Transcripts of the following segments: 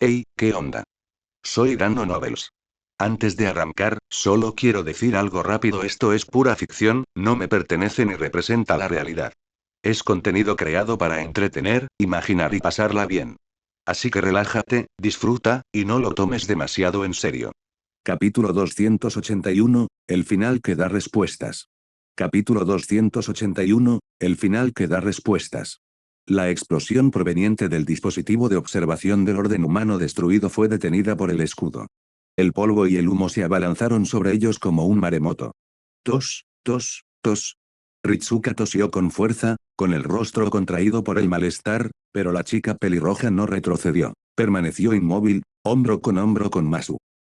Hey, ¿qué onda? Soy Dando Novels. Antes de arrancar, solo quiero decir algo rápido: esto es pura ficción, no me pertenece ni representa la realidad. Es contenido creado para entretener, imaginar y pasarla bien. Así que relájate, disfruta, y no lo tomes demasiado en serio. Capítulo 281, el final que da respuestas. Capítulo 281, el final que da respuestas. La explosión proveniente del dispositivo de observación del orden humano destruido fue detenida por el escudo. El polvo y el humo se abalanzaron sobre ellos como un maremoto. Tos, tos, tos. Ritsuka tosió con fuerza, con el rostro contraído por el malestar, pero la chica pelirroja no retrocedió. Permaneció inmóvil, hombro con Masu.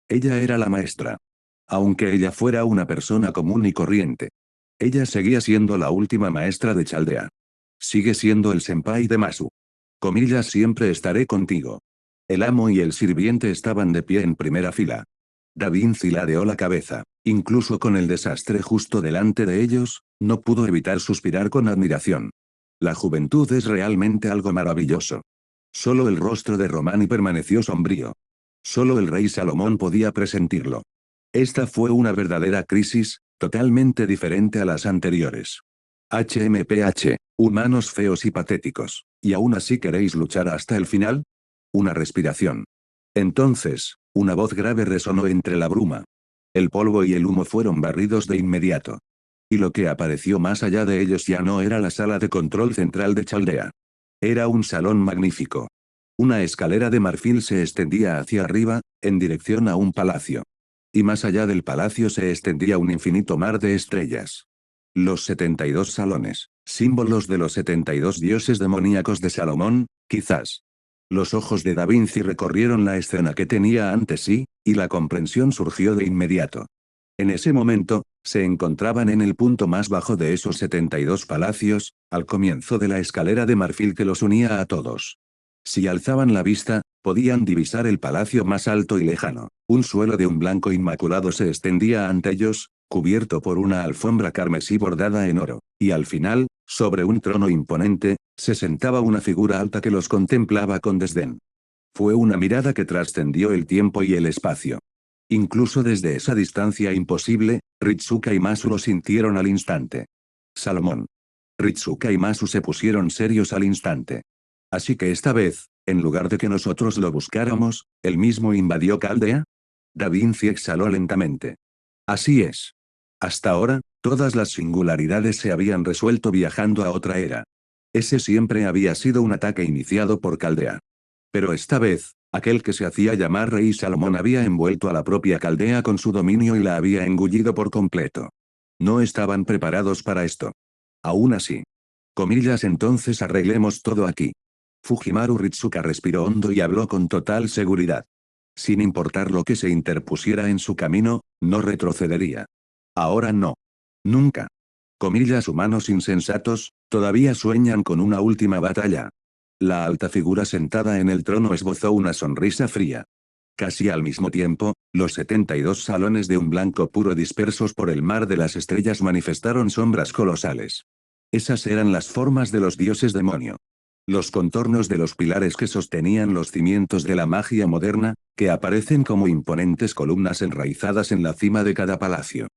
Ella era la maestra. Aunque ella fuera una persona común y corriente. Ella seguía siendo la última maestra de Chaldea. Sigue siendo el senpai de Masu. Comillas, siempre estaré contigo. El amo y el sirviente estaban de pie en primera fila. Da Vinci ladeó la cabeza. Incluso con el desastre justo delante de ellos, no pudo evitar suspirar con admiración. La juventud es realmente algo maravilloso. Solo el rostro de Romani permaneció sombrío. Solo el rey Salomón podía presentirlo. Esta fue una verdadera crisis, totalmente diferente a las anteriores. HMPH, humanos feos y patéticos, ¿y aún así queréis luchar hasta el final? Una respiración. Entonces, una voz grave resonó entre la bruma. El polvo y el humo fueron barridos de inmediato. Y lo que apareció más allá de ellos ya no era la sala de control central de Chaldea. Era un salón magnífico. Una escalera de marfil se extendía hacia arriba, en dirección a un palacio. Y más allá del palacio se extendía un infinito mar de estrellas. Los 72 salones, símbolos de los 72 dioses demoníacos de Salomón, quizás. Los ojos de Da Vinci recorrieron la escena que tenía ante sí, y la comprensión surgió de inmediato. En ese momento, se encontraban en el punto más bajo de esos 72 palacios, al comienzo de la escalera de marfil que los unía a todos. Si alzaban la vista, podían divisar el palacio más alto y lejano. Un suelo de un blanco inmaculado se extendía ante ellos, cubierto por una alfombra carmesí bordada en oro, y al final, sobre un trono imponente, se sentaba una figura alta que los contemplaba con desdén. Fue una mirada que trascendió el tiempo y el espacio. Incluso desde esa distancia imposible, Ritsuka y Masu lo sintieron al instante. Salomón. Ritsuka y Masu se pusieron serios al instante. Así que esta vez, en lugar de que nosotros lo buscáramos, ¿él mismo invadió Caldea? Da Vinci exhaló lentamente. Así es. Hasta ahora, todas las singularidades se habían resuelto viajando a otra era. Ese siempre había sido un ataque iniciado por Caldea. Pero esta vez, aquel que se hacía llamar Rey Salomón había envuelto a la propia Caldea con su dominio y la había engullido por completo. No estaban preparados para esto. Aún así. Comillas, entonces arreglemos todo aquí. Fujimaru Ritsuka respiró hondo y habló con total seguridad. Sin importar lo que se interpusiera en su camino, no retrocedería. Ahora no. Nunca. Comillas, humanos insensatos, todavía sueñan con una última batalla. La alta figura sentada en el trono esbozó una sonrisa fría. Casi al mismo tiempo, los 72 salones de un blanco puro dispersos por el mar de las estrellas manifestaron sombras colosales. Esas eran las formas de los dioses demonio. Los contornos de los pilares que sostenían los cimientos de la magia moderna, que aparecen como imponentes columnas enraizadas en la cima de cada palacio.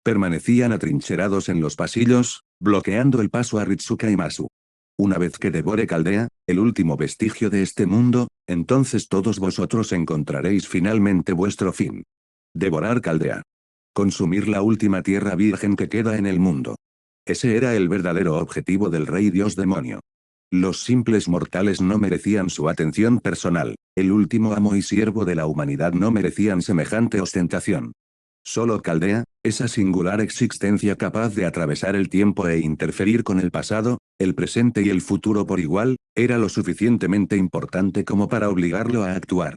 Permanecían atrincherados en los pasillos, bloqueando el paso a Ritsuka y Masu. Una vez que devore Caldea, el último vestigio de este mundo, entonces todos vosotros encontraréis finalmente vuestro fin. Devorar Caldea. Consumir la última tierra virgen que queda en el mundo. Ese era el verdadero objetivo del rey dios demonio. Los simples mortales no merecían su atención personal, el último amo y siervo de la humanidad no merecían semejante ostentación. Solo Caldea, esa singular existencia capaz de atravesar el tiempo e interferir con el pasado, el presente y el futuro por igual, era lo suficientemente importante como para obligarlo a actuar.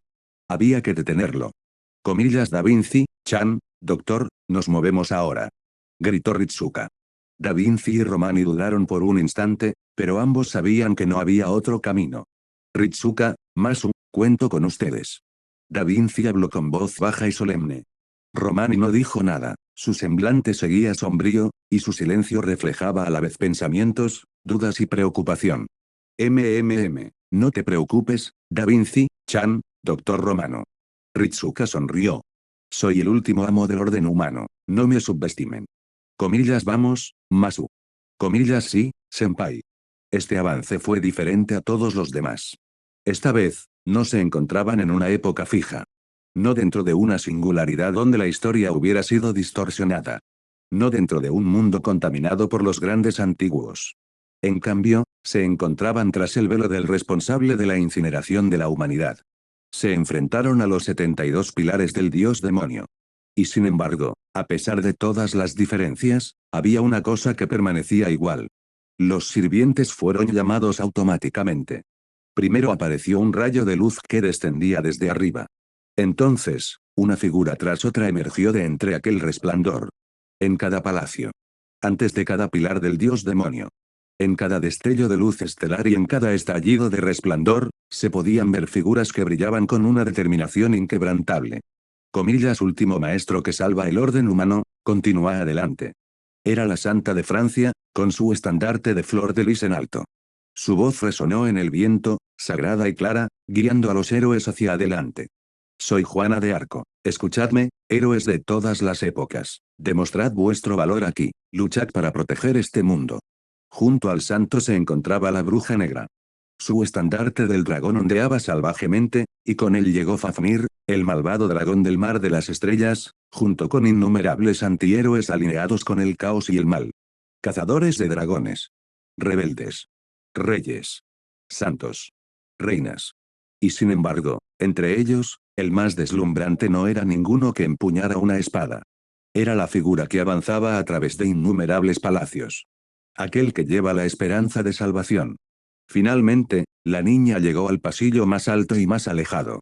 Había que detenerlo. Comillas, Da Vinci, Chan, doctor, nos movemos ahora. Gritó Ritsuka. Da Vinci y Romani dudaron por un instante, pero ambos sabían que no había otro camino. Ritsuka, Masu, cuento con ustedes. Da Vinci habló con voz baja y solemne. Romani no dijo nada, su semblante seguía sombrío, y su silencio reflejaba a la vez pensamientos, dudas y preocupación. No te preocupes, Da Vinci, Chan, Doctor Romano. Ritsuka sonrió. Soy el último amo del orden humano, no me subestimen. Comillas vamos, Masu. Comillas sí, senpai. Este avance fue diferente a todos los demás. Esta vez, no se encontraban en una época fija. No dentro de una singularidad donde la historia hubiera sido distorsionada. No dentro de un mundo contaminado por los grandes antiguos. En cambio, se encontraban tras el velo del responsable de la incineración de la humanidad. Se enfrentaron a los 72 pilares del dios demonio. Y sin embargo, a pesar de todas las diferencias, había una cosa que permanecía igual. Los sirvientes fueron llamados automáticamente. Primero apareció un rayo de luz que descendía desde arriba. Entonces, una figura tras otra emergió de entre aquel resplandor. En cada palacio. Antes de cada pilar del dios demonio. En cada destello de luz estelar y en cada estallido de resplandor, se podían ver figuras que brillaban con una determinación inquebrantable. Comillas último maestro que salva el orden humano, continúa adelante. Era la santa de Francia, con su estandarte de flor de lis en alto. Su voz resonó en el viento, sagrada y clara, guiando a los héroes hacia adelante. Soy Juana de Arco, escuchadme, héroes de todas las épocas, demostrad vuestro valor aquí, luchad para proteger este mundo. Junto al santo se encontraba la bruja negra. Su estandarte del dragón ondeaba salvajemente, y con él llegó Fafnir, el malvado dragón del mar de las estrellas, junto con innumerables antihéroes alineados con el caos y el mal. Cazadores de dragones. Rebeldes. Reyes. Santos. Reinas. Y sin embargo, entre ellos, el más deslumbrante no era ninguno que empuñara una espada. Era la figura que avanzaba a través de innumerables palacios. Aquel que lleva la esperanza de salvación. Finalmente, la niña llegó al pasillo más alto y más alejado.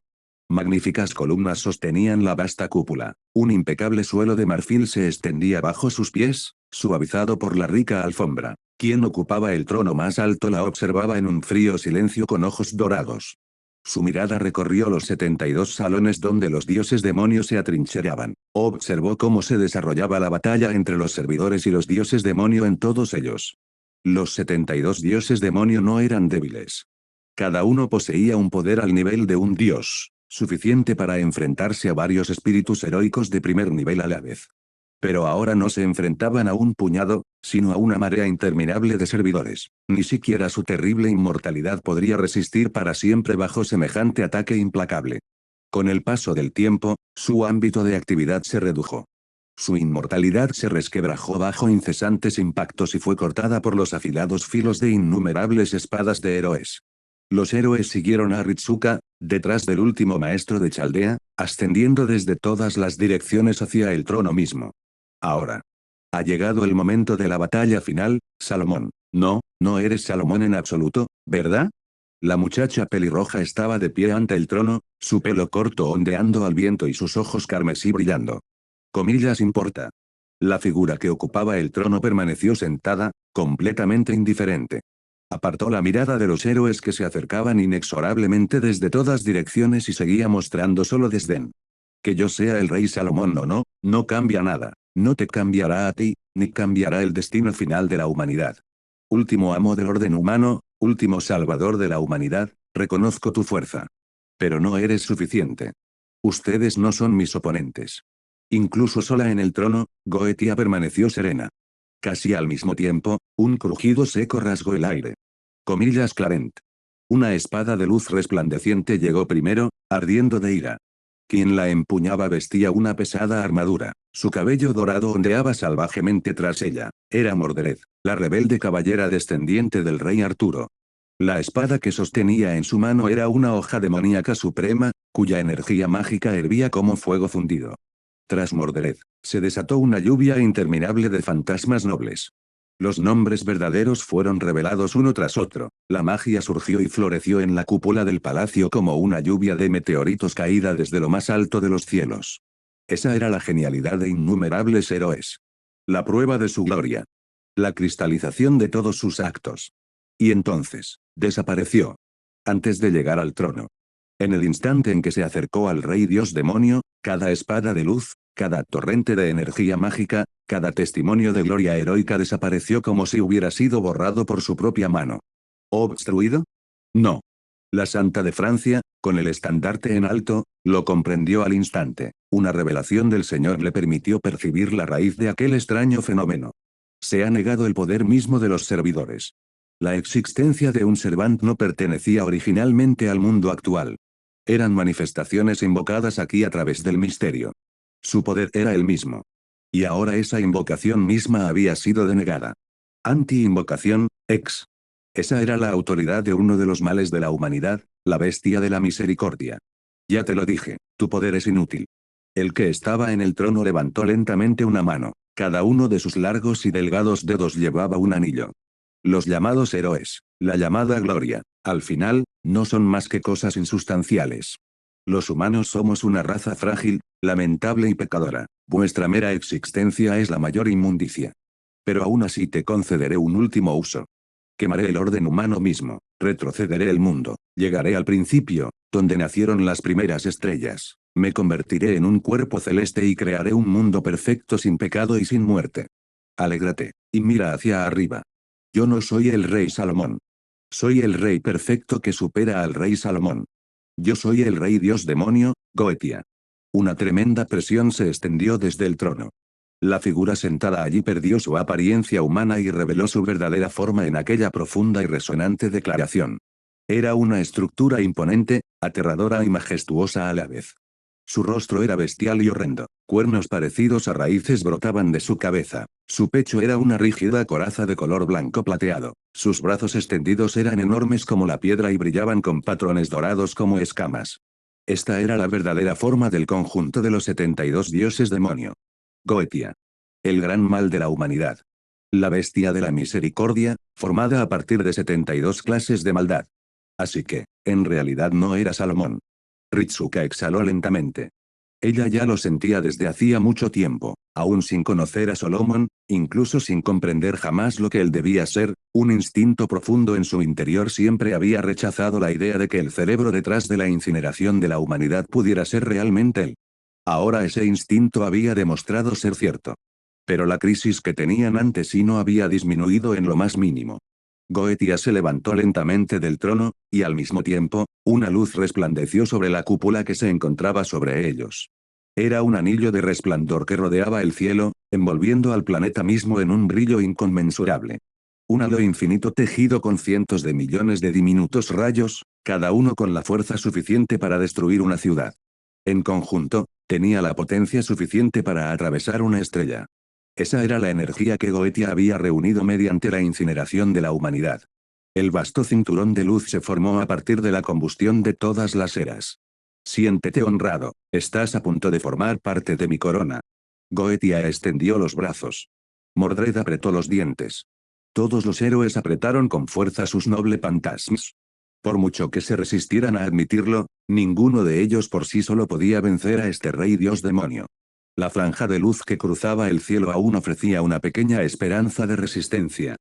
Magníficas columnas sostenían la vasta cúpula. Un impecable suelo de marfil se extendía bajo sus pies, suavizado por la rica alfombra. Quien ocupaba el trono más alto la observaba en un frío silencio con ojos dorados. Su mirada recorrió los 72 salones donde los dioses demonios se atrincheraban. Observó cómo se desarrollaba la batalla entre los servidores y los dioses demonio en todos ellos. Los 72 dioses demonio no eran débiles. Cada uno poseía un poder al nivel de un dios, suficiente para enfrentarse a varios espíritus heroicos de primer nivel a la vez. Pero ahora no se enfrentaban a un puñado, sino a una marea interminable de servidores. Ni siquiera su terrible inmortalidad podría resistir para siempre bajo semejante ataque implacable. Con el paso del tiempo, su ámbito de actividad se redujo. Su inmortalidad se resquebrajó bajo incesantes impactos y fue cortada por los afilados filos de innumerables espadas de héroes. Los héroes siguieron a Ritsuka, detrás del último maestro de Chaldea, ascendiendo desde todas las direcciones hacia el trono mismo. Ahora. Ha llegado el momento de la batalla final, Salomón. No, no eres Salomón en absoluto, ¿verdad? La muchacha pelirroja estaba de pie ante el trono, su pelo corto ondeando al viento y sus ojos carmesí brillando. Comillas importa. La figura que ocupaba el trono permaneció sentada, completamente indiferente. Apartó la mirada de los héroes que se acercaban inexorablemente desde todas direcciones y seguía mostrando solo desdén. Que yo sea el rey Salomón o no, no cambia nada. No te cambiará a ti, ni cambiará el destino final de la humanidad. Último amo del orden humano, último salvador de la humanidad, reconozco tu fuerza. Pero no eres suficiente. Ustedes no son mis oponentes. Incluso sola en el trono, Goetia permaneció serena. Casi al mismo tiempo, un crujido seco rasgó el aire. Comillas Clarent. Una espada de luz resplandeciente llegó primero, ardiendo de ira. Quien la empuñaba vestía una pesada armadura. Su cabello dorado ondeaba salvajemente tras ella. Era Mordred, la rebelde caballera descendiente del rey Arturo. La espada que sostenía en su mano era una hoja demoníaca suprema, cuya energía mágica hervía como fuego fundido. Tras Mordred, se desató una lluvia interminable de fantasmas nobles. Los nombres verdaderos fueron revelados uno tras otro, la magia surgió y floreció en la cúpula del palacio como una lluvia de meteoritos caída desde lo más alto de los cielos. Esa era la genialidad de innumerables héroes. La prueba de su gloria. La cristalización de todos sus actos. Y entonces, desapareció. Antes de llegar al trono. En el instante en que se acercó al rey dios demonio, cada espada de luz, cada torrente de energía mágica, cada testimonio de gloria heroica desapareció como si hubiera sido borrado por su propia mano. ¿Obstruido? No. La Santa de Francia, con el estandarte en alto, lo comprendió al instante. Una revelación del Señor le permitió percibir la raíz de aquel extraño fenómeno. Se ha negado el poder mismo de los servidores. La existencia de un servant no pertenecía originalmente al mundo actual. Eran manifestaciones invocadas aquí a través del misterio. Su poder era el mismo. Y ahora esa invocación misma había sido denegada. Anti-invocación, ex. Esa era la autoridad de uno de los males de la humanidad, la bestia de la misericordia. Ya te lo dije, tu poder es inútil. El que estaba en el trono levantó lentamente una mano. Cada uno de sus largos y delgados dedos llevaba un anillo. Los llamados héroes, la llamada gloria, al final, no son más que cosas insustanciales. Los humanos somos una raza frágil, lamentable y pecadora. Vuestra mera existencia es la mayor inmundicia. Pero aún así te concederé un último uso. Quemaré el orden humano mismo, retrocederé el mundo, llegaré al principio, donde nacieron las primeras estrellas, me convertiré en un cuerpo celeste y crearé un mundo perfecto sin pecado y sin muerte. Alégrate, y mira hacia arriba. Yo no soy el rey Salomón. Soy el rey perfecto que supera al rey Salomón. Yo soy el rey dios demonio, Goetia. Una tremenda presión se extendió desde el trono. La figura sentada allí perdió su apariencia humana y reveló su verdadera forma en aquella profunda y resonante declaración. Era una estructura imponente, aterradora y majestuosa a la vez. Su rostro era bestial y horrendo. Cuernos parecidos a raíces brotaban de su cabeza. Su pecho era una rígida coraza de color blanco plateado. Sus brazos extendidos eran enormes como la piedra y brillaban con patrones dorados como escamas. Esta era la verdadera forma del conjunto de los 72 dioses demonio. Goetia. El gran mal de la humanidad. La bestia de la misericordia, formada a partir de 72 clases de maldad. Así que, en realidad no era Salomón. Ritsuka exhaló lentamente. Ella ya lo sentía desde hacía mucho tiempo, aún sin conocer a Solomon, incluso sin comprender jamás lo que él debía ser, un instinto profundo en su interior siempre había rechazado la idea de que el cerebro detrás de la incineración de la humanidad pudiera ser realmente él. Ahora ese instinto había demostrado ser cierto. Pero la crisis que tenían ante sí no había disminuido en lo más mínimo. Goetia se levantó lentamente del trono, y al mismo tiempo, una luz resplandeció sobre la cúpula que se encontraba sobre ellos. Era un anillo de resplandor que rodeaba el cielo, envolviendo al planeta mismo en un brillo inconmensurable. Un halo infinito tejido con cientos de millones de diminutos rayos, cada uno con la fuerza suficiente para destruir una ciudad. En conjunto, tenía la potencia suficiente para atravesar una estrella. Esa era la energía que Goetia había reunido mediante la incineración de la humanidad. El vasto cinturón de luz se formó a partir de la combustión de todas las eras. Siéntete honrado, estás a punto de formar parte de mi corona. Goetia extendió los brazos. Mordred apretó los dientes. Todos los héroes apretaron con fuerza sus nobles fantasmas. Por mucho que se resistieran a admitirlo, ninguno de ellos por sí solo podía vencer a este rey dios demonio. La franja de luz que cruzaba el cielo aún ofrecía una pequeña esperanza de resistencia.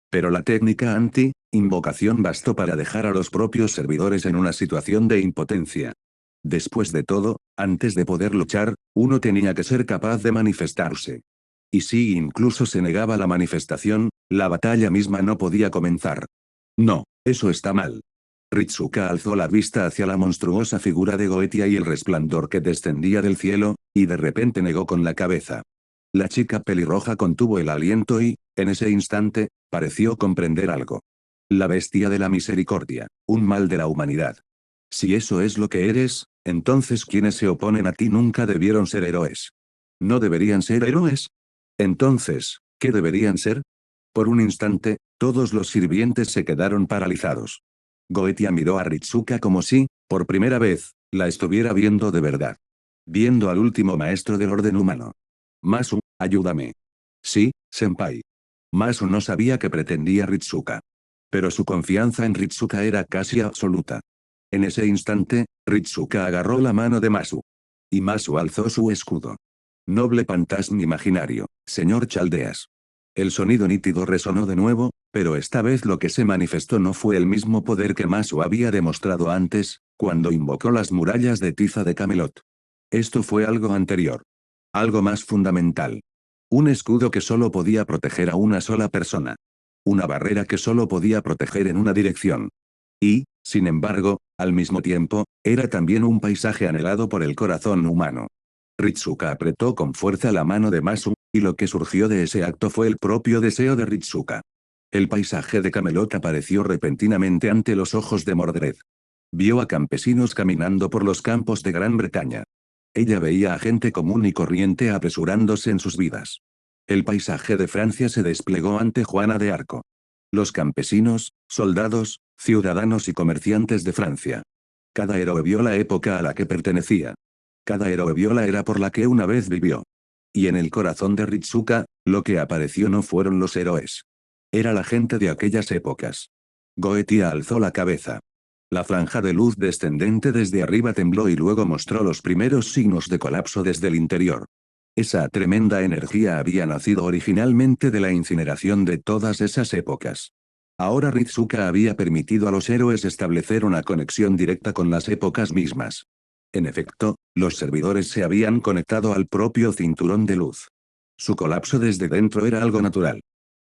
Pero la técnica anti-invocación bastó para dejar a los propios servidores en una situación de impotencia. Después de todo, antes de poder luchar, uno tenía que ser capaz de manifestarse. Y si incluso se negaba la manifestación, la batalla misma no podía comenzar. No, eso está mal. Ritsuka alzó la vista hacia la monstruosa figura de Goetia y el resplandor que descendía del cielo, y de repente negó con la cabeza. La chica pelirroja contuvo el aliento y, en ese instante, pareció comprender algo. La bestia de la misericordia, un mal de la humanidad. Si eso es lo que eres, entonces quienes se oponen a ti nunca debieron ser héroes. ¿No deberían ser héroes? Entonces, ¿qué deberían ser? Por un instante, todos los sirvientes se quedaron paralizados. Goetia miró a Ritsuka como si, por primera vez, la estuviera viendo de verdad. Viendo al último maestro del orden humano. Masu, ayúdame. Sí, senpai. Masu no sabía qué pretendía Ritsuka. Pero su confianza en Ritsuka era casi absoluta. En ese instante, Ritsuka agarró la mano de Masu. Y Masu alzó su escudo. Noble fantasma imaginario, señor Chaldeas. El sonido nítido resonó de nuevo, pero esta vez lo que se manifestó no fue el mismo poder que Masu había demostrado antes, cuando invocó las murallas de tiza de Camelot. Esto fue algo anterior. Algo más fundamental. Un escudo que solo podía proteger a una sola persona. Una barrera que solo podía proteger en una dirección. Y, Sin embargo, al mismo tiempo, era también un paisaje anhelado por el corazón humano. Ritsuka apretó con fuerza la mano de Masu, y lo que surgió de ese acto fue el propio deseo de Ritsuka. El paisaje de Camelot apareció repentinamente ante los ojos de Mordred. Vio a campesinos caminando por los campos de Gran Bretaña. Ella veía a gente común y corriente apresurándose en sus vidas. El paisaje de Francia se desplegó ante Juana de Arco. Los campesinos, soldados, ciudadanos y comerciantes de Francia. Cada héroe vio la época a la que pertenecía. Cada héroe vio la era por la que una vez vivió. Y en el corazón de Ritsuka, lo que apareció no fueron los héroes. Era la gente de aquellas épocas. Goetia alzó la cabeza. La franja de luz descendente desde arriba tembló y luego mostró los primeros signos de colapso desde el interior. Esa tremenda energía había nacido originalmente de la incineración de todas esas épocas. Ahora Ritsuka había permitido a los héroes establecer una conexión directa con las épocas mismas. En efecto, los servidores se habían conectado al propio cinturón de luz. Su colapso desde dentro era algo natural.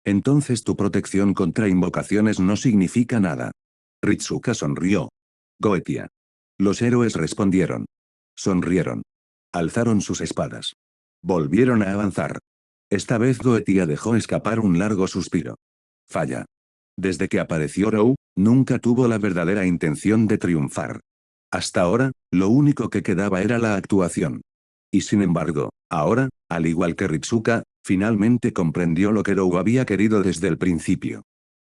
Entonces tu protección contra invocaciones no significa nada. Ritsuka sonrió. Goetia. Los héroes respondieron. Sonrieron. Alzaron sus espadas. Volvieron a avanzar. Esta vez Goetia dejó escapar un largo suspiro. Falla. Desde que apareció Rou, nunca tuvo la verdadera intención de triunfar. Hasta ahora, lo único que quedaba era la actuación. Y sin embargo, ahora, al igual que Ritsuka, finalmente comprendió lo que Rou había querido desde el principio.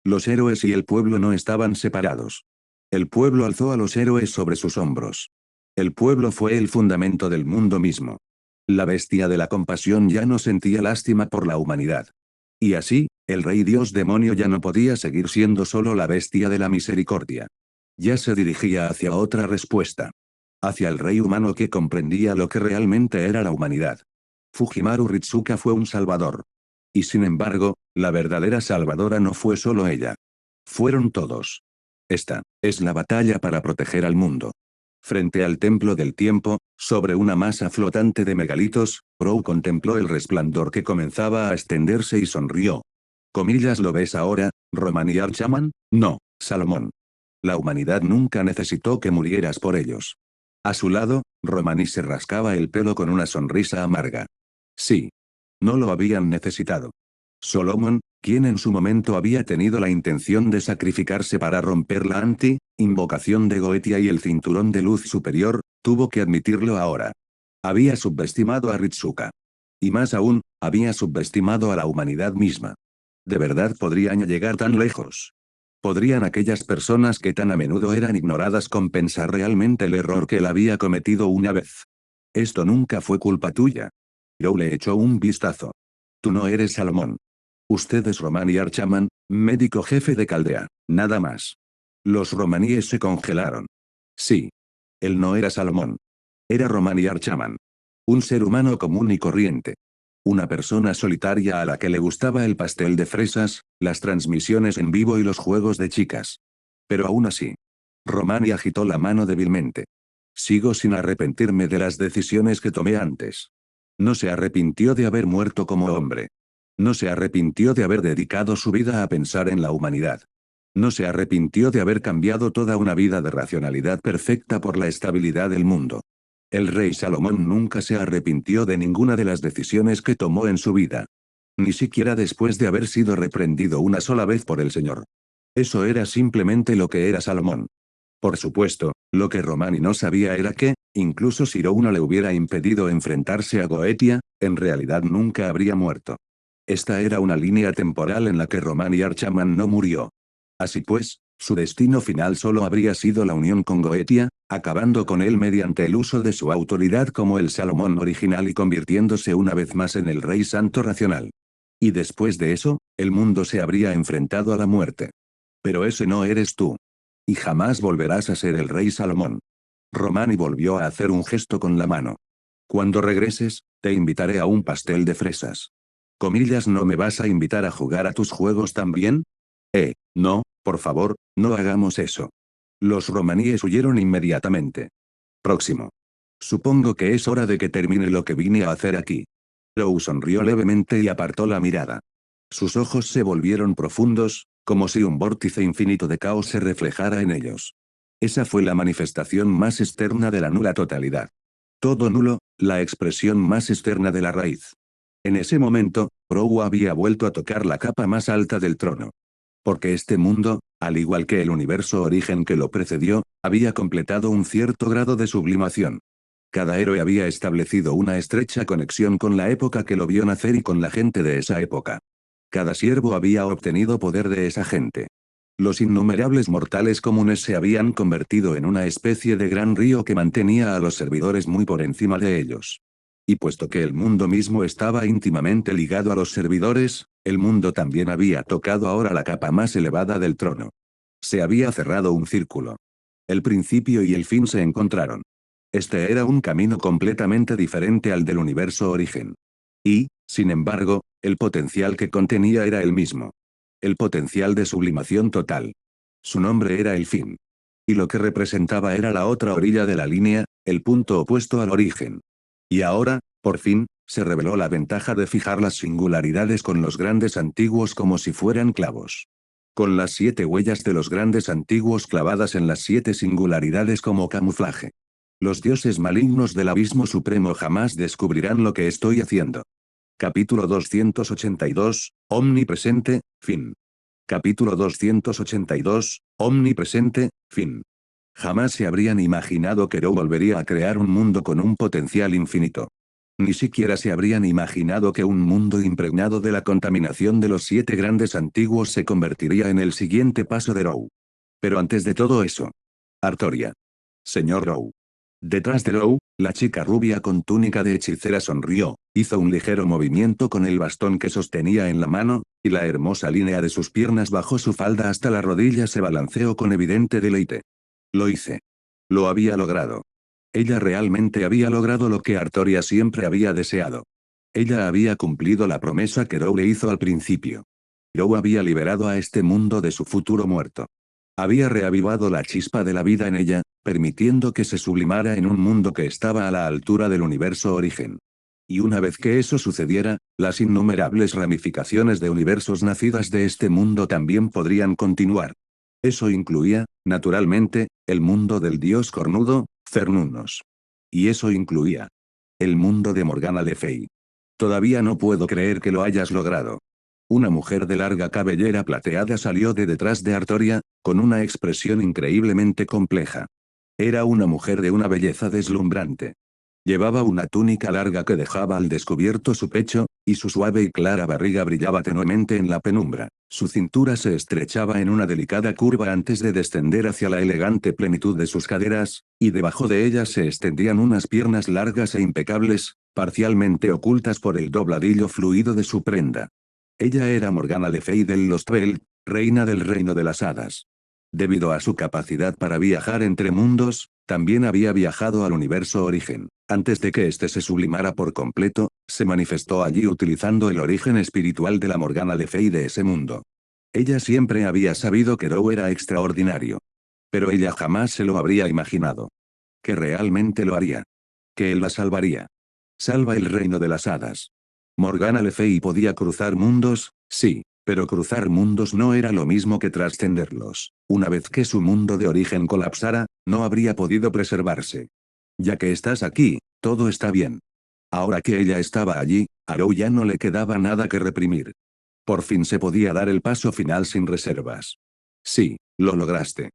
Los héroes y el pueblo no estaban separados. El pueblo alzó a los héroes sobre sus hombros. El pueblo fue el fundamento del mundo mismo. La bestia de la compasión ya no sentía lástima por la humanidad. Y así, el rey dios demonio ya no podía seguir siendo solo la bestia de la misericordia. Ya se dirigía hacia otra respuesta. Hacia el rey humano que comprendía lo que realmente era la humanidad. Fujimaru Ritsuka fue un salvador. Y sin embargo, la verdadera salvadora no fue solo ella. Fueron todos. Esta es la batalla para proteger al mundo. Frente al templo del tiempo, sobre una masa flotante de megalitos, Rou contempló el resplandor que comenzaba a extenderse y sonrió. Comillas, ¿lo ves ahora, Romani Archaman? No, Salomón. La humanidad nunca necesitó que murieras por ellos. A su lado, Romani se rascaba el pelo con una sonrisa amarga. Sí. No lo habían necesitado. Solomon, quien en su momento había tenido la intención de sacrificarse para romper la invocación de Goetia y el cinturón de luz superior, tuvo que admitirlo ahora. Había subestimado a Ritsuka. Y más aún, había subestimado a la humanidad misma. ¿De verdad podrían llegar tan lejos? ¿Podrían aquellas personas que tan a menudo eran ignoradas compensar realmente el error que él había cometido una vez? Esto nunca fue culpa tuya. Rou le echó un vistazo. Tú no eres Salomón. Usted es Romani Archaman, médico jefe de Caldea, nada más. Los romaníes se congelaron. Sí. Él no era Salomón. Era Romani Archaman. Un ser humano común y corriente. Una persona solitaria a la que le gustaba el pastel de fresas, las transmisiones en vivo y los juegos de chicas. Pero aún así. Romani agitó la mano débilmente. Sigo sin arrepentirme de las decisiones que tomé antes. No se arrepintió de haber muerto como hombre. No se arrepintió de haber dedicado su vida a pensar en la humanidad. No se arrepintió de haber cambiado toda una vida de racionalidad perfecta por la estabilidad del mundo. El rey Salomón nunca se arrepintió de ninguna de las decisiones que tomó en su vida. Ni siquiera después de haber sido reprendido una sola vez por el Señor. Eso era simplemente lo que era Salomón. Por supuesto, lo que Romani no sabía era que, incluso si Rou no le hubiera impedido enfrentarse a Goetia, en realidad nunca habría muerto. Esta era una línea temporal en la que Romani Archaman no murió. Así pues, su destino final solo habría sido la unión con Goetia, acabando con él mediante el uso de su autoridad como el Salomón original y convirtiéndose una vez más en el Rey Santo Racional. Y después de eso, el mundo se habría enfrentado a la muerte. Pero ese no eres tú. Y jamás volverás a ser el Rey Salomón. Romani volvió a hacer un gesto con la mano. Cuando regreses, te invitaré a un pastel de fresas. Comillas, ¿no me vas a invitar a jugar a tus juegos también? No, por favor, no hagamos eso. Los romaníes huyeron inmediatamente. Próximo. Supongo que es hora de que termine lo que vine a hacer aquí. Rou sonrió levemente y apartó la mirada. Sus ojos se volvieron profundos, como si un vórtice infinito de caos se reflejara en ellos. Esa fue la manifestación más externa de la nula totalidad. Todo nulo, la expresión más externa de la raíz. En ese momento, Rou había vuelto a tocar la capa más alta del trono. Porque este mundo, al igual que el universo origen que lo precedió, había completado un cierto grado de sublimación. Cada héroe había establecido una estrecha conexión con la época que lo vio nacer y con la gente de esa época. Cada siervo había obtenido poder de esa gente. Los innumerables mortales comunes se habían convertido en una especie de gran río que mantenía a los servidores muy por encima de ellos. Y puesto que el mundo mismo estaba íntimamente ligado a los servidores, el mundo también había tocado ahora la capa más elevada del trono. Se había cerrado un círculo. El principio y el fin se encontraron. Este era un camino completamente diferente al del universo origen. Y, sin embargo, el potencial que contenía era el mismo. El potencial de sublimación total. Su nombre era el fin. Y lo que representaba era la otra orilla de la línea, el punto opuesto al origen. Y ahora, por fin, se reveló la ventaja de fijar las singularidades con los grandes antiguos como si fueran clavos. Con las 7 huellas de los grandes antiguos clavadas en las 7 singularidades como camuflaje. Los dioses malignos del abismo supremo jamás descubrirán lo que estoy haciendo. Capítulo 282, Omnipresente, fin. Capítulo 282, Omnipresente, fin. Jamás se habrían imaginado que Rou volvería a crear un mundo con un potencial infinito. Ni siquiera se habrían imaginado que un mundo impregnado de la contaminación de los 7 grandes antiguos se convertiría en el siguiente paso de Rou. Pero antes de todo eso. Artoria. Señor Rou. Detrás de Rou, la chica rubia con túnica de hechicera sonrió, hizo un ligero movimiento con el bastón que sostenía en la mano, y la hermosa línea de sus piernas bajo su falda hasta la rodilla se balanceó con evidente deleite. Lo hice. Lo había logrado. Ella realmente había logrado lo que Artoria siempre había deseado. Ella había cumplido la promesa que Rou le hizo al principio. Rou había liberado a este mundo de su futuro muerto. Había reavivado la chispa de la vida en ella, permitiendo que se sublimara en un mundo que estaba a la altura del universo origen. Y una vez que eso sucediera, las innumerables ramificaciones de universos nacidas de este mundo también podrían continuar. Eso incluía, naturalmente, el mundo del dios cornudo, Cernunnos. Y eso incluía el mundo de Morgana Le Fay. Todavía no puedo creer que lo hayas logrado. Una mujer de larga cabellera plateada salió de detrás de Artoria, con una expresión increíblemente compleja. Era una mujer de una belleza deslumbrante. Llevaba una túnica larga que dejaba al descubierto su pecho, y su suave y clara barriga brillaba tenuemente en la penumbra. Su cintura se estrechaba en una delicada curva antes de descender hacia la elegante plenitud de sus caderas, y debajo de ellas se extendían unas piernas largas e impecables, parcialmente ocultas por el dobladillo fluido de su prenda. Ella era Morgana Le Fay del Lostfeld, reina del reino de las hadas. Debido a su capacidad para viajar entre mundos, también había viajado al universo origen. Antes de que éste se sublimara por completo, se manifestó allí utilizando el origen espiritual de la Morgana Le Fay de ese mundo. Ella siempre había sabido que Rou era extraordinario. Pero ella jamás se lo habría imaginado. Que realmente lo haría. Que él la salvaría. Salva el reino de las hadas. Morgana Le Fay podía cruzar mundos, sí, pero cruzar mundos no era lo mismo que trascenderlos. Una vez que su mundo de origen colapsara, no habría podido preservarse. Ya que estás aquí, todo está bien. Ahora que ella estaba allí, a Rou ya no le quedaba nada que reprimir. Por fin se podía dar el paso final sin reservas. Sí, lo lograste.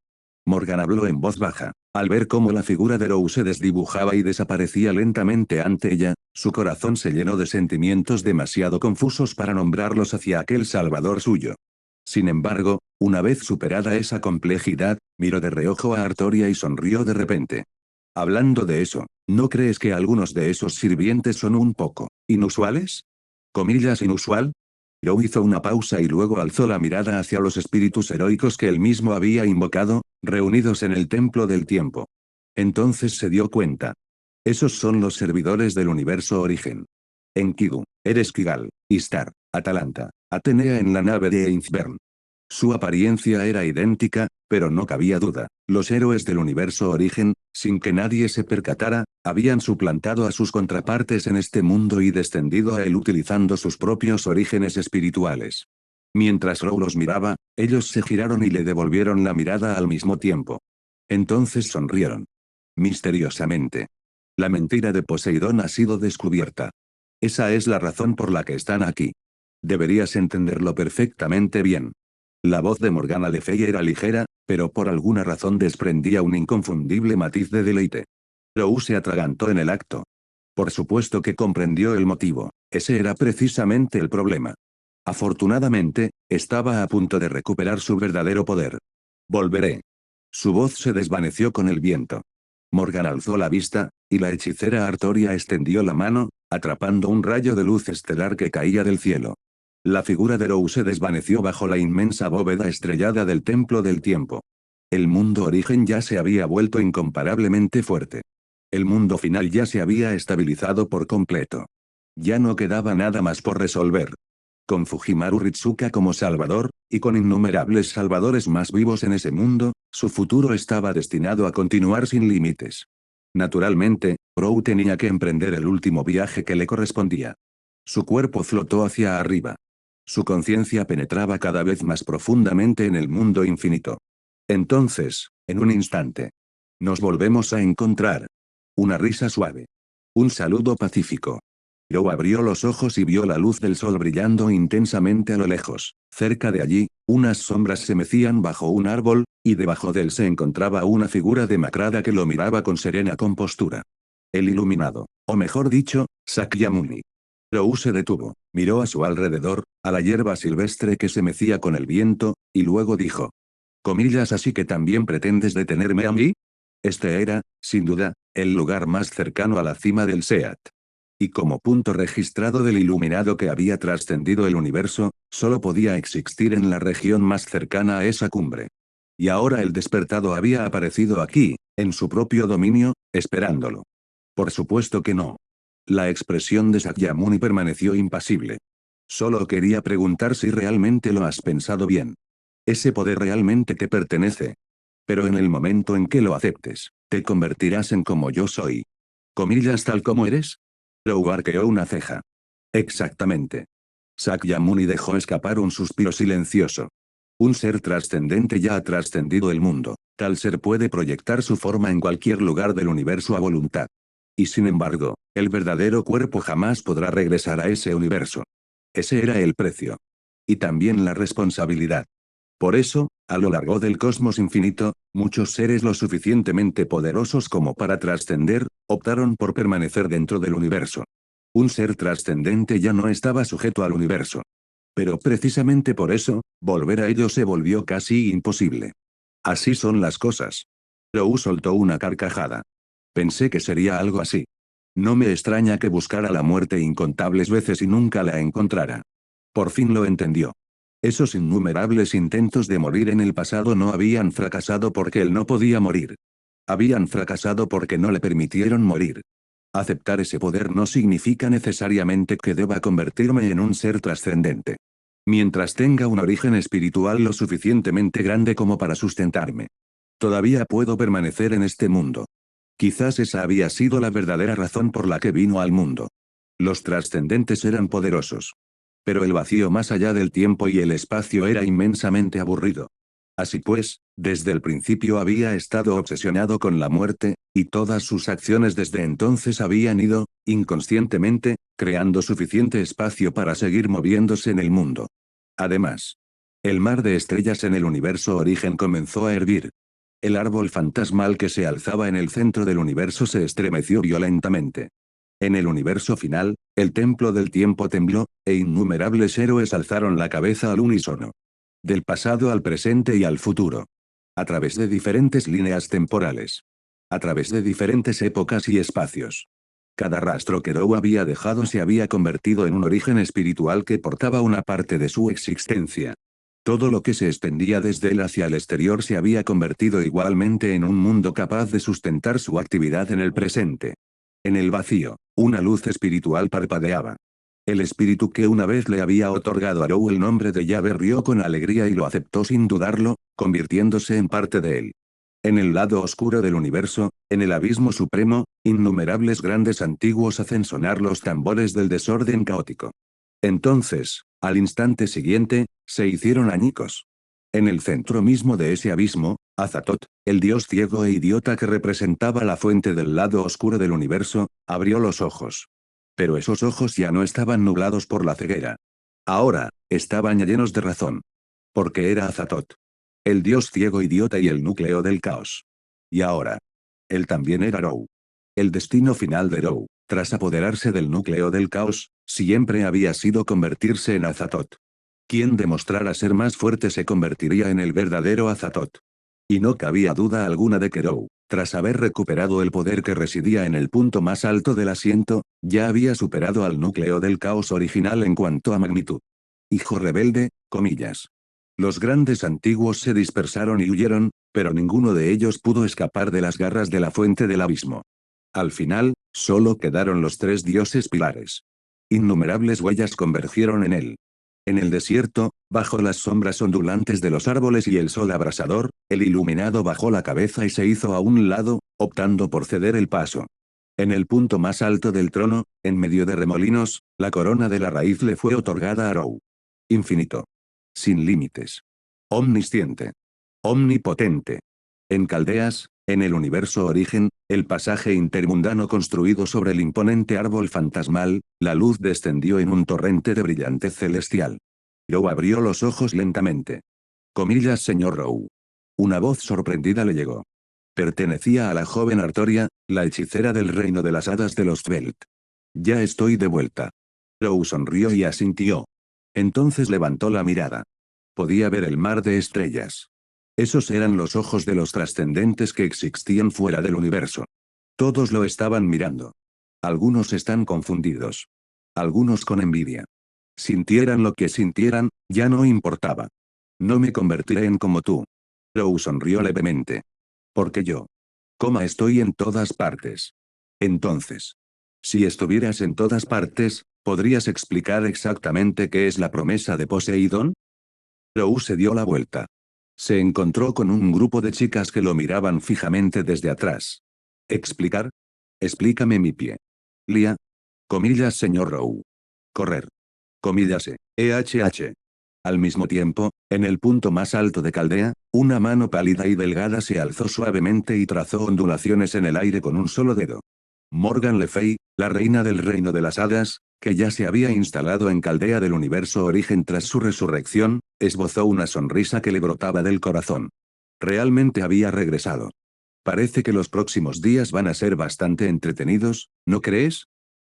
Morgan habló en voz baja. Al ver cómo la figura de Rou se desdibujaba y desaparecía lentamente ante ella, su corazón se llenó de sentimientos demasiado confusos para nombrarlos hacia aquel salvador suyo. Sin embargo, una vez superada esa complejidad, miró de reojo a Artoria y sonrió de repente. Hablando de eso, ¿no crees que algunos de esos sirvientes son un poco inusuales? ¿Comillas inusual? Rou hizo una pausa y luego alzó la mirada hacia los espíritus heroicos que él mismo había invocado, reunidos en el templo del tiempo. Entonces se dio cuenta. Esos son los servidores del universo origen. Enkidu, Ereskkigal, Istar, Atalanta, Atenea en la nave de Einzbern. Su apariencia era idéntica, pero no cabía duda. Los héroes del universo origen, sin que nadie se percatara, habían suplantado a sus contrapartes en este mundo y descendido a él utilizando sus propios orígenes espirituales. Mientras Rou los miraba, ellos se giraron y le devolvieron la mirada al mismo tiempo. Entonces sonrieron. Misteriosamente. La mentira de Poseidón ha sido descubierta. Esa es la razón por la que están aquí. Deberías entenderlo perfectamente bien. La voz de Morgana Le Fay era ligera, pero por alguna razón desprendía un inconfundible matiz de deleite. Rose se atragantó en el acto. Por supuesto que comprendió el motivo, ese era precisamente el problema. Afortunadamente, estaba a punto de recuperar su verdadero poder. Volveré. Su voz se desvaneció con el viento. Morgan alzó la vista, y la hechicera Artoria extendió la mano, atrapando un rayo de luz estelar que caía del cielo. La figura de Rose se desvaneció bajo la inmensa bóveda estrellada del Templo del Tiempo. El mundo origen ya se había vuelto incomparablemente fuerte. El mundo final ya se había estabilizado por completo. Ya no quedaba nada más por resolver. Con Fujimaru Ritsuka como salvador, y con innumerables salvadores más vivos en ese mundo, su futuro estaba destinado a continuar sin límites. Naturalmente, Rou tenía que emprender el último viaje que le correspondía. Su cuerpo flotó hacia arriba. Su conciencia penetraba cada vez más profundamente en el mundo infinito. Entonces, en un instante, nos volvemos a encontrar. Una risa suave. Un saludo pacífico. Rou abrió los ojos y vio la luz del sol brillando intensamente a lo lejos. Cerca de allí, unas sombras se mecían bajo un árbol, y debajo de él se encontraba una figura demacrada que lo miraba con serena compostura. El iluminado, o mejor dicho, Sakyamuni. Rou se detuvo, miró a su alrededor, a la hierba silvestre que se mecía con el viento, y luego dijo. Comillas, así que también pretendes detenerme a mí. Este era, sin duda, el lugar más cercano a la cima del Seat. Y como punto registrado del iluminado que había trascendido el universo, solo podía existir en la región más cercana a esa cumbre. Y ahora el despertado había aparecido aquí, en su propio dominio, esperándolo. Por supuesto que no. La expresión de Sakyamuni permaneció impasible. Solo quería preguntar si realmente lo has pensado bien. Ese poder realmente te pertenece. Pero en el momento en que lo aceptes, te convertirás en como yo soy. Comillas, tal como eres. Rou arqueó una ceja. Exactamente. Sakyamuni dejó escapar un suspiro silencioso. Un ser trascendente ya ha trascendido el mundo. Tal ser puede proyectar su forma en cualquier lugar del universo a voluntad. Y sin embargo, el verdadero cuerpo jamás podrá regresar a ese universo. Ese era el precio. Y también la responsabilidad. Por eso, a lo largo del cosmos infinito, muchos seres lo suficientemente poderosos como para trascender, optaron por permanecer dentro del universo. Un ser trascendente ya no estaba sujeto al universo. Pero precisamente por eso, volver a ello se volvió casi imposible. Así son las cosas. Rou soltó una carcajada. Pensé que sería algo así. No me extraña que buscara la muerte incontables veces y nunca la encontrara. Por fin lo entendió. Esos innumerables intentos de morir en el pasado no habían fracasado porque él no podía morir. Habían fracasado porque no le permitieron morir. Aceptar ese poder no significa necesariamente que deba convertirme en un ser trascendente. Mientras tenga un origen espiritual lo suficientemente grande como para sustentarme. Todavía puedo permanecer en este mundo. Quizás esa había sido la verdadera razón por la que vino al mundo. Los trascendentes eran poderosos. Pero el vacío más allá del tiempo y el espacio era inmensamente aburrido. Así pues, desde el principio había estado obsesionado con la muerte, y todas sus acciones desde entonces habían ido, inconscientemente, creando suficiente espacio para seguir moviéndose en el mundo. Además, el mar de estrellas en el universo origen comenzó a hervir. El árbol fantasmal que se alzaba en el centro del universo se estremeció violentamente. En el universo final, el templo del tiempo tembló, e innumerables héroes alzaron la cabeza al unísono. Del pasado al presente y al futuro. A través de diferentes líneas temporales. A través de diferentes épocas y espacios. Cada rastro que Rou había dejado se había convertido en un origen espiritual que portaba una parte de su existencia. Todo lo que se extendía desde él hacia el exterior se había convertido igualmente en un mundo capaz de sustentar su actividad en el presente. En el vacío, una luz espiritual parpadeaba. El espíritu que una vez le había otorgado a Rou el nombre de Yahvé rió con alegría y lo aceptó sin dudarlo, convirtiéndose en parte de él. En el lado oscuro del universo, en el abismo supremo, innumerables grandes antiguos hacen sonar los tambores del desorden caótico. Entonces, al instante siguiente, se hicieron añicos. En el centro mismo de ese abismo, Azatoth, el dios ciego e idiota que representaba la fuente del lado oscuro del universo, abrió los ojos. Pero esos ojos ya no estaban nublados por la ceguera. Ahora, estaban llenos de razón. Porque era Azatoth, el dios ciego idiota y el núcleo del caos. Y ahora, él también era Rou. El destino final de Rou, tras apoderarse del núcleo del caos, siempre había sido convertirse en Azatoth. Quien demostrara ser más fuerte se convertiría en el verdadero Azatoth. Y no cabía duda alguna de que Rou, tras haber recuperado el poder que residía en el punto más alto del asiento, ya había superado al núcleo del caos original en cuanto a magnitud. Hijo rebelde, comillas. Los grandes antiguos se dispersaron y huyeron, pero ninguno de ellos pudo escapar de las garras de la fuente del abismo. Al final, solo quedaron los tres dioses pilares. Innumerables huellas convergieron en él. En el desierto, bajo las sombras ondulantes de los árboles y el sol abrasador, el iluminado bajó la cabeza y se hizo a un lado, optando por ceder el paso. En el punto más alto del trono, en medio de remolinos, la corona de la raíz le fue otorgada a Rou. Infinito. Sin límites. Omnisciente. Omnipotente. En Caldeas, en el universo origen, el pasaje intermundano construido sobre el imponente árbol fantasmal, la luz descendió en un torrente de brillantez celestial. Rou abrió los ojos lentamente. Comillas, señor Rou. Una voz sorprendida le llegó. Pertenecía a la joven Artoria, la hechicera del reino de las hadas de los Tvelt. Ya estoy de vuelta. Rou sonrió y asintió. Entonces levantó la mirada. Podía ver el mar de estrellas. Esos eran los ojos de los trascendentes que existían fuera del universo. Todos lo estaban mirando. Algunos están confundidos. Algunos con envidia. Sintieran lo que sintieran, ya no importaba. No me convertiré en como tú. Rou sonrió levemente. Porque yo. Coma estoy en todas partes. Entonces. Si estuvieras en todas partes, ¿podrías explicar exactamente qué es la promesa de Poseidón? Rou se dio la vuelta. Se encontró con un grupo de chicas que lo miraban fijamente desde atrás. ¿Explicar? Explícame mi pie. Lia. Comillas, señor Rou. Correr. Comillas EHH. Al mismo tiempo, en el punto más alto de Caldea, una mano pálida y delgada se alzó suavemente y trazó ondulaciones en el aire con un solo dedo. Morgan Le Fay, la reina del reino de las hadas, que ya se había instalado en Caldea del universo origen tras su resurrección, esbozó una sonrisa que le brotaba del corazón. Realmente había regresado. Parece que los próximos días van a ser bastante entretenidos, ¿no crees?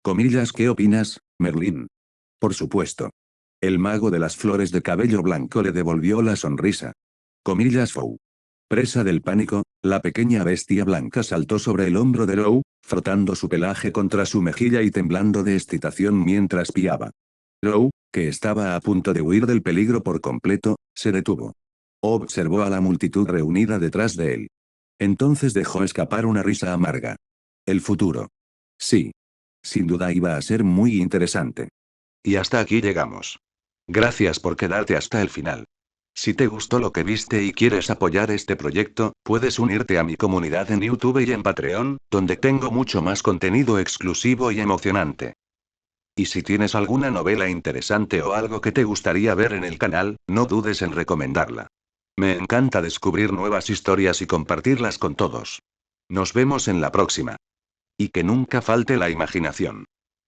Comillas, ¿qué opinas, Merlín? Por supuesto. El mago de las flores de cabello blanco le devolvió la sonrisa. Comillas, Fou. Presa del pánico, la pequeña bestia blanca saltó sobre el hombro de Rou, frotando su pelaje contra su mejilla y temblando de excitación mientras piaba. Rou, que estaba a punto de huir del peligro por completo, se detuvo. Observó a la multitud reunida detrás de él. Entonces dejó escapar una risa amarga. El futuro. Sí. Sin duda iba a ser muy interesante. Y hasta aquí llegamos. Gracias por quedarte hasta el final. Si te gustó lo que viste y quieres apoyar este proyecto, puedes unirte a mi comunidad en YouTube y en Patreon, donde tengo mucho más contenido exclusivo y emocionante. Y si tienes alguna novela interesante o algo que te gustaría ver en el canal, no dudes en recomendarla. Me encanta descubrir nuevas historias y compartirlas con todos. Nos vemos en la próxima. Y que nunca falte la imaginación.